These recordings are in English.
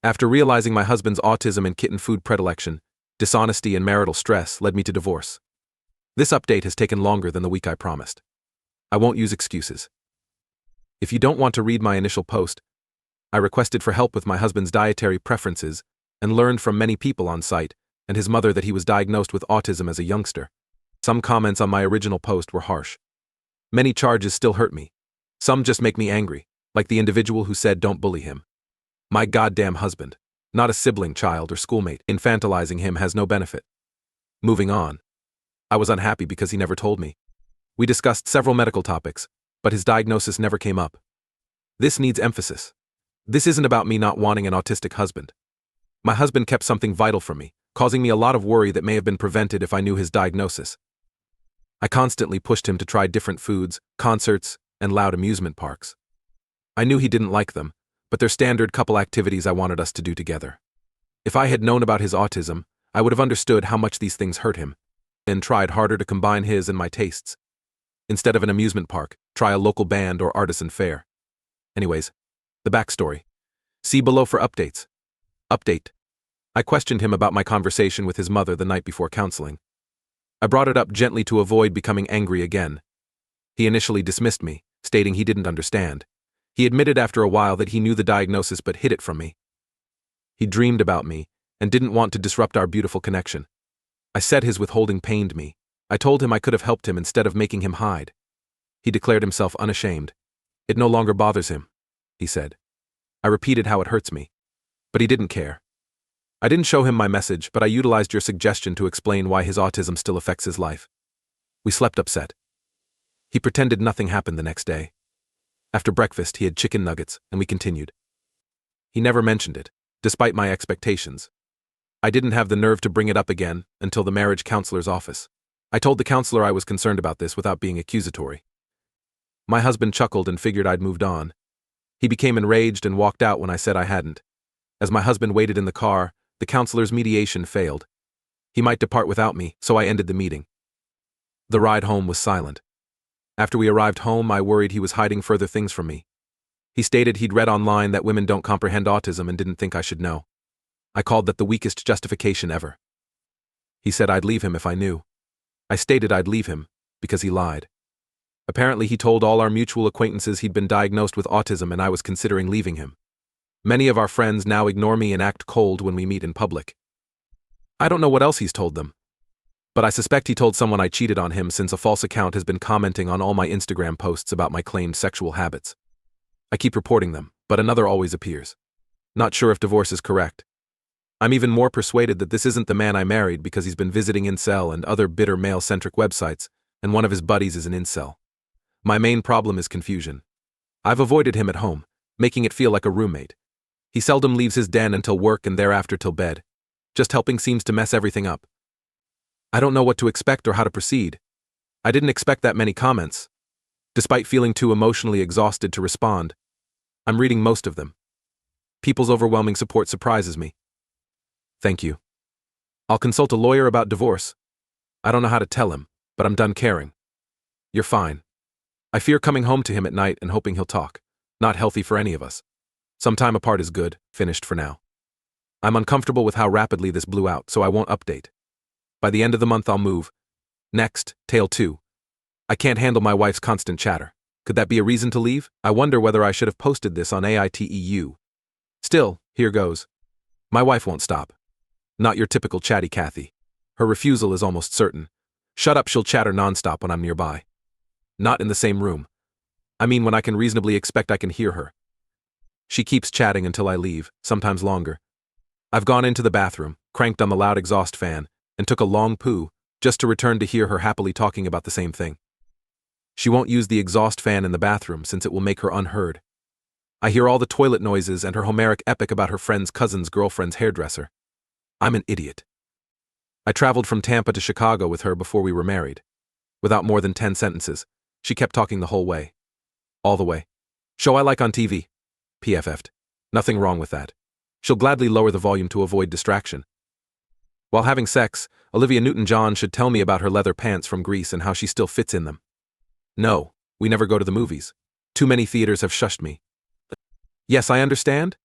After realizing my husband's autism and kitten food predilection, dishonesty and marital stress led me to divorce. This update has taken longer than the week I promised. I won't use excuses. If you don't want to read my initial post, I requested for help with my husband's dietary preferences and learned from many people on site and his mother that he was diagnosed with autism as a youngster. Some comments on my original post were harsh. Many charges still hurt me. Some just make me angry, like the individual who said don't bully him. My goddamn husband, not a sibling, child, or schoolmate. Infantilizing him has no benefit. Moving on. I was unhappy because he never told me. We discussed several medical topics, but his diagnosis never came up. This needs emphasis. This isn't about me not wanting an autistic husband. My husband kept something vital from me, causing me a lot of worry that may have been prevented if I knew his diagnosis. I constantly pushed him to try different foods, concerts, and loud amusement parks. I knew he didn't like them, but they're standard couple activities I wanted us to do together. If I had known about his autism, I would have understood how much these things hurt him, and tried harder to combine his and my tastes. Instead of an amusement park, try a local band or artisan fair. Anyways, the backstory. See below for updates. Update. I questioned him about my conversation with his mother the night before counseling. I brought it up gently to avoid becoming angry again. He initially dismissed me, stating he didn't understand. He admitted after a while that he knew the diagnosis but hid it from me. He dreamed about me and didn't want to disrupt our beautiful connection. I said his withholding pained me. I told him I could have helped him instead of making him hide. He declared himself unashamed. It no longer bothers him, he said. I repeated how it hurts me. But he didn't care. I didn't show him my message, but I utilized your suggestion to explain why his autism still affects his life. We slept upset. He pretended nothing happened the next day. After breakfast, he had chicken nuggets, and we continued. He never mentioned it, despite my expectations. I didn't have the nerve to bring it up again until the marriage counselor's office. I told the counselor I was concerned about this without being accusatory. My husband chuckled and figured I'd moved on. He became enraged and walked out when I said I hadn't. As my husband waited in the car, the counselor's mediation failed. He might depart without me, so I ended the meeting. The ride home was silent. After we arrived home, I worried he was hiding further things from me. He stated he'd read online that women don't comprehend autism and didn't think I should know. I called that the weakest justification ever. He said I'd leave him if I knew. I stated I'd leave him, because he lied. Apparently he told all our mutual acquaintances he'd been diagnosed with autism and I was considering leaving him. Many of our friends now ignore me and act cold when we meet in public. I don't know what else he's told them. But I suspect he told someone I cheated on him since a false account has been commenting on all my Instagram posts about my claimed sexual habits. I keep reporting them, but another always appears. Not sure if divorce is correct. I'm even more persuaded that this isn't the man I married because he's been visiting incel and other bitter male-centric websites, and one of his buddies is an incel. My main problem is confusion. I've avoided him at home, making it feel like a roommate. He seldom leaves his den until work and thereafter till bed. Just helping seems to mess everything up. I don't know what to expect or how to proceed. I didn't expect that many comments. Despite feeling too emotionally exhausted to respond, I'm reading most of them. People's overwhelming support surprises me. Thank you. I'll consult a lawyer about divorce. I don't know how to tell him, but I'm done caring. You're fine. I fear coming home to him at night and hoping he'll talk. Not healthy for any of us. Some time apart is good, finished for now. I'm uncomfortable with how rapidly this blew out, so I won't update. By the end of the month I'll move. Next, Tale 2. I can't handle my wife's constant chatter. Could that be a reason to leave? I wonder whether I should have posted this on AITA. Still, here goes. My wife won't stop. Not your typical chatty Kathy. Her refusal is almost certain. Shut up, she'll chatter nonstop when I'm nearby. Not in the same room. I mean when I can reasonably expect I can hear her. She keeps chatting until I leave, sometimes longer. I've gone into the bathroom, cranked on the loud exhaust fan, and took a long poo, just to return to hear her happily talking about the same thing. She won't use the exhaust fan in the bathroom since it will make her unheard. I hear all the toilet noises and her Homeric epic about her friend's cousin's girlfriend's hairdresser. I'm an idiot. I traveled from Tampa to Chicago with her before we were married. Without more than 10 sentences, she kept talking the whole way. All the way. Show I like on TV. PFF'd. Nothing wrong with that. She'll gladly lower the volume to avoid distraction. While having sex, Olivia Newton-John should tell me about her leather pants from Greece and how she still fits in them. No, we never go to the movies. Too many theaters have shushed me. Yes, I understand.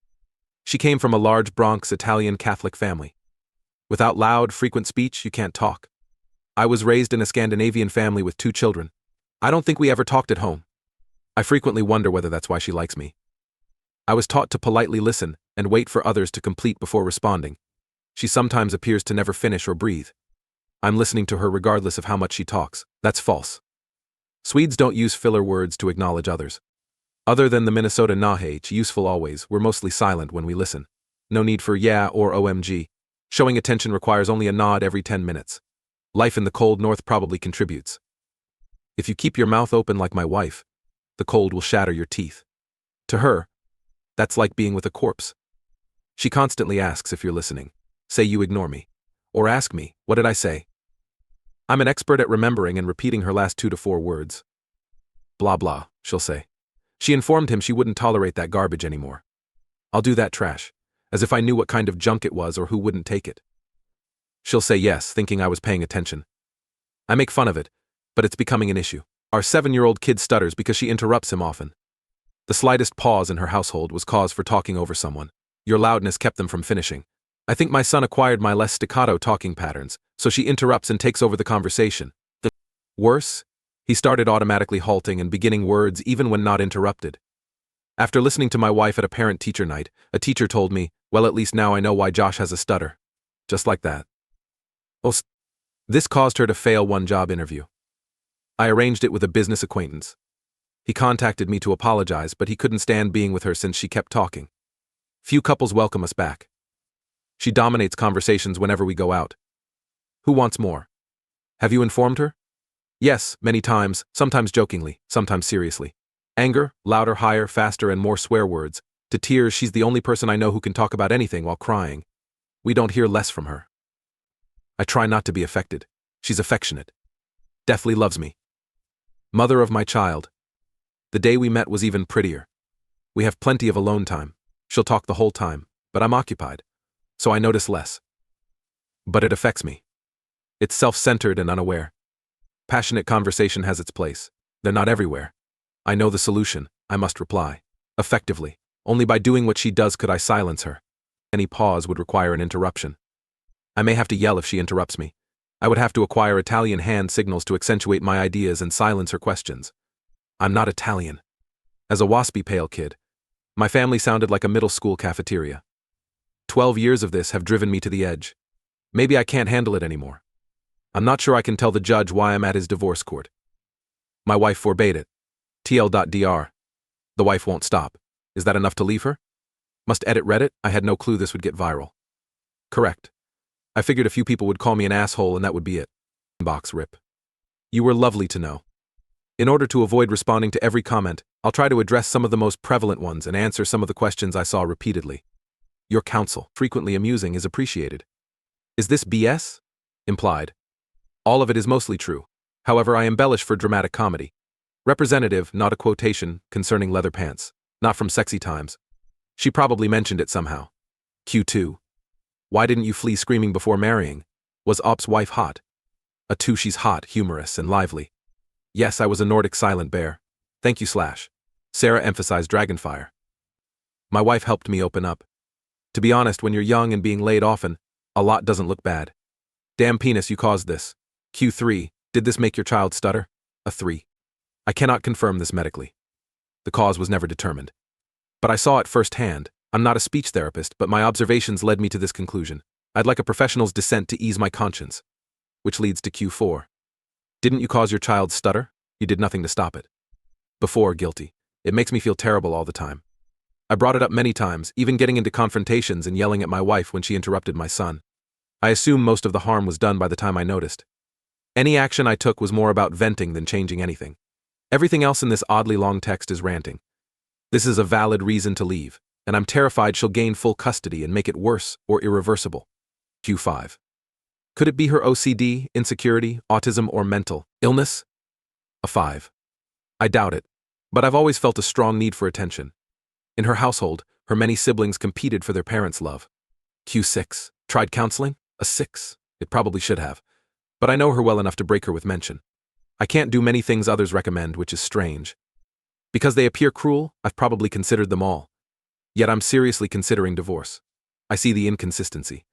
She came from a large Bronx Italian Catholic family. Without loud, frequent speech, you can't talk. I was raised in a Scandinavian family with 2 children. I don't think we ever talked at home. I frequently wonder whether that's why she likes me. I was taught to politely listen and wait for others to complete before responding. She sometimes appears to never finish or breathe. I'm listening to her regardless of how much she talks. That's false. Swedes don't use filler words to acknowledge others. Other than the Minnesota nahe, useful always, we're mostly silent when we listen. No need for yeah or OMG. Showing attention requires only a nod every 10 minutes. Life in the cold north probably contributes. If you keep your mouth open like my wife, the cold will shatter your teeth. To her, that's like being with a corpse. She constantly asks if you're listening. Say you ignore me. Or ask me, what did I say? I'm an expert at remembering and repeating her last 2 to 4 words. Blah blah, she'll say. She informed him she wouldn't tolerate that garbage anymore. I'll do that trash, as if I knew what kind of junk it was or who wouldn't take it. She'll say yes, thinking I was paying attention. I make fun of it, but it's becoming an issue. Our 7-year-old kid stutters because she interrupts him often. The slightest pause in her household was cause for talking over someone. Your loudness kept them from finishing. I think my son acquired my less staccato talking patterns, so she interrupts and takes over the conversation. Worse, he started automatically halting and beginning words even when not interrupted. After listening to my wife at a parent-teacher night, a teacher told me, well, at least now I know why Josh has a stutter. Just like that. This caused her to fail one job interview. I arranged it with a business acquaintance. He contacted me to apologize, but he couldn't stand being with her since she kept talking. Few couples welcome us back. She dominates conversations whenever we go out. Who wants more? Have you informed her? Yes, many times, sometimes jokingly, sometimes seriously. Anger, louder, higher, faster, and more swear words. To tears, she's the only person I know who can talk about anything while crying. We don't hear less from her. I try not to be affected. She's affectionate. Deathly loves me. Mother of my child. The day we met was even prettier. We have plenty of alone time. She'll talk the whole time, but I'm occupied, so I notice less. But it affects me. It's self-centered and unaware. Passionate conversation has its place. They're not everywhere. I know the solution. I must reply. Effectively. Only by doing what she does could I silence her. Any pause would require an interruption. I may have to yell if she interrupts me. I would have to acquire Italian hand signals to accentuate my ideas and silence her questions. I'm not Italian. As a waspy pale kid, my family sounded like a middle school cafeteria. 12 years of this have driven me to the edge. Maybe I can't handle it anymore. I'm not sure I can tell the judge why I'm at his divorce court. My wife forbade it. TL.dr. The wife won't stop. Is that enough to leave her? Must edit Reddit? I had no clue this would get viral. Correct. I figured a few people would call me an asshole and that would be it. Box rip. You were lovely to know. In order to avoid responding to every comment, I'll try to address some of the most prevalent ones and answer some of the questions I saw repeatedly. Your counsel, frequently amusing, is appreciated. Is this BS? Implied. All of it is mostly true. However, I embellish for dramatic comedy. Representative, not a quotation, concerning leather pants. Not from Sexy Times. She probably mentioned it somehow. Q2. Why didn't you flee screaming before marrying? Was Op's wife hot? A 2. She's hot, humorous, and lively. Yes, I was a Nordic silent bear. Thank you / Sarah emphasized Dragonfire. My wife helped me open up. To be honest, when you're young and being laid often, a lot doesn't look bad. Damn penis, you caused this. Q3. Did this make your child stutter? A 3. I cannot confirm this medically. The cause was never determined. But I saw it firsthand. I'm not a speech therapist, but my observations led me to this conclusion. I'd like a professional's dissent to ease my conscience. Which leads to Q4. Didn't you cause your child stutter? You did nothing to stop it. Before, guilty. It makes me feel terrible all the time. I brought it up many times, even getting into confrontations and yelling at my wife when she interrupted my son. I assume most of the harm was done by the time I noticed. Any action I took was more about venting than changing anything. Everything else in this oddly long text is ranting. This is a valid reason to leave, and I'm terrified she'll gain full custody and make it worse or irreversible. Q5. Could it be her OCD, insecurity, autism, or mental illness? A 5. I doubt it, but I've always felt a strong need for attention. In her household, her many siblings competed for their parents' love. Q6. Tried counseling? A 6. It probably should have. But I know her well enough to break her with mention. I can't do many things others recommend, which is strange. Because they appear cruel, I've probably considered them all. Yet I'm seriously considering divorce. I see the inconsistency.